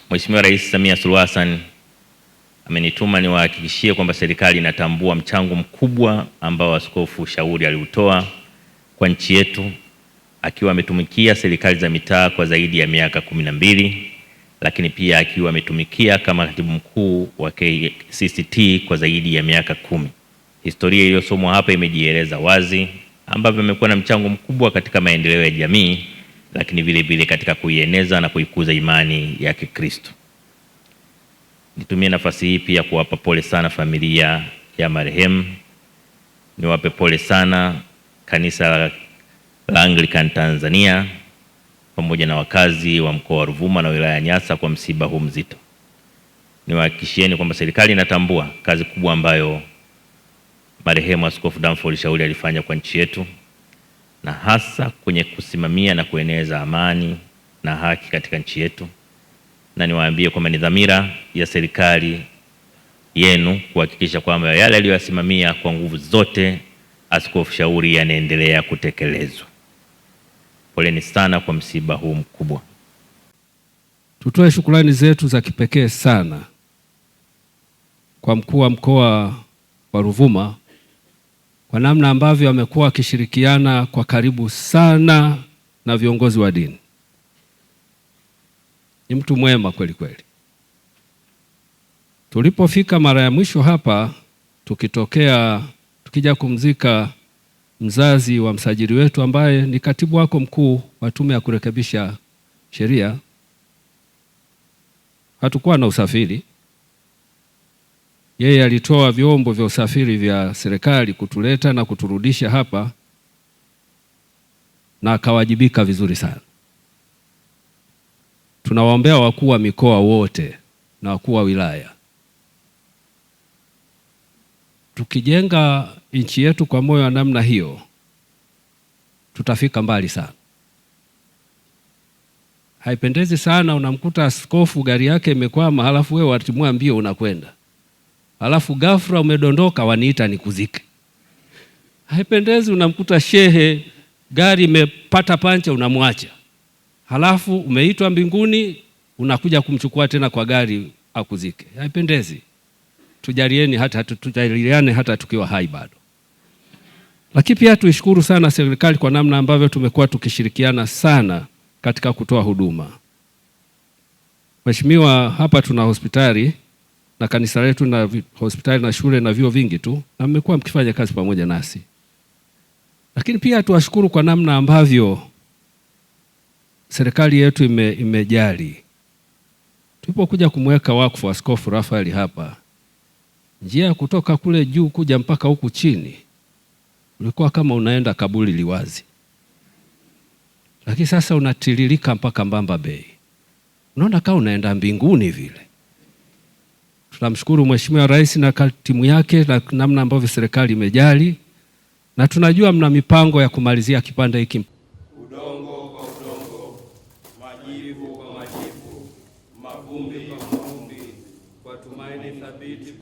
Mheshimiwa Rais Samia Suluhu Hassan amenituma niwahakikishie kwamba serikali inatambua mchango mkubwa ambao Askofu Shauri aliutoa kwa nchi yetu, akiwa ametumikia serikali za mitaa kwa zaidi ya miaka 12, lakini pia akiwa ametumikia kama katibu mkuu wa KCCT kwa zaidi ya miaka 10. Historia iliyosomwa hapa imejieleza wazi, ambavyo amekuwa na mchango mkubwa katika maendeleo ya jamii, lakini vile vile katika kuieneza na kuikuza imani ya Kikristo. Nitumie nafasi hii pia kuwapa pole sana familia ya marehemu. Niwape pole sana kanisa la Anglican Tanzania pamoja na wakazi wa mkoa wa Ruvuma na wilaya ya Nyasa kwa msiba huu mzito. Niwahakikishieni kwamba serikali inatambua kazi kubwa ambayo marehemu Askofu Danford Shauri alifanya kwa nchi yetu, na hasa kwenye kusimamia na kueneza amani na haki katika nchi yetu, na niwaambie kwamba ni dhamira ya serikali yenu kuhakikisha kwamba yale aliyoyasimamia kwa nguvu zote Askofu Shauri yanaendelea kutekelezwa. Poleni sana kwa msiba huu mkubwa. Tutoe shukrani zetu za kipekee sana kwa mkuu wa mkoa wa Ruvuma kwa namna ambavyo amekuwa akishirikiana kwa karibu sana na viongozi wa dini. Ni mtu mwema kweli kweli. Tulipofika mara ya mwisho hapa tukija kumzika mzazi wa msajili wetu ambaye ni katibu wako mkuu wa tume ya kurekebisha sheria, hatukuwa na usafiri. Yeye alitoa vyombo vya usafiri vya serikali kutuleta na kuturudisha hapa, na akawajibika vizuri sana. Tunawaombea wakuu wa mikoa wote na wakuu wa wilaya. Tukijenga nchi yetu kwa moyo wa namna hiyo, tutafika mbali sana. Haipendezi sana unamkuta askofu gari yake imekwama, halafu wewe watimua mbio unakwenda, halafu ghafla umedondoka waniita nikuzike. Haipendezi unamkuta shehe gari imepata pancha unamwacha, halafu umeitwa mbinguni unakuja kumchukua tena kwa gari akuzike. Haipendezi. Tujaliane hata tukiwa hai bado. Lakini pia tuishukuru sana serikali kwa namna ambavyo tumekuwa tukishirikiana sana katika kutoa huduma. Mheshimiwa, hapa tuna hospitali na kanisa letu na hospitali na shule na vyuo vingi tu, na mmekuwa mkifanya kazi pamoja nasi. Lakini pia tuwashukuru kwa namna ambavyo serikali yetu imejali. Tulipokuja kumweka wakfu Askofu Raphael hapa, njia ya kutoka kule juu kuja mpaka huku chini ulikuwa kama unaenda kaburi liwazi, lakini sasa unatiririka mpaka Mbamba Bay, unaona kama unaenda mbinguni vile. Tunamshukuru Mheshimiwa Rais na timu yake na namna ambavyo serikali imejali, na tunajua mna mipango ya kumalizia kipande hiki. Udongo kwa udongo, majivu kwa majivu, mavumbi kwa mavumbi, kwa tumaini thabiti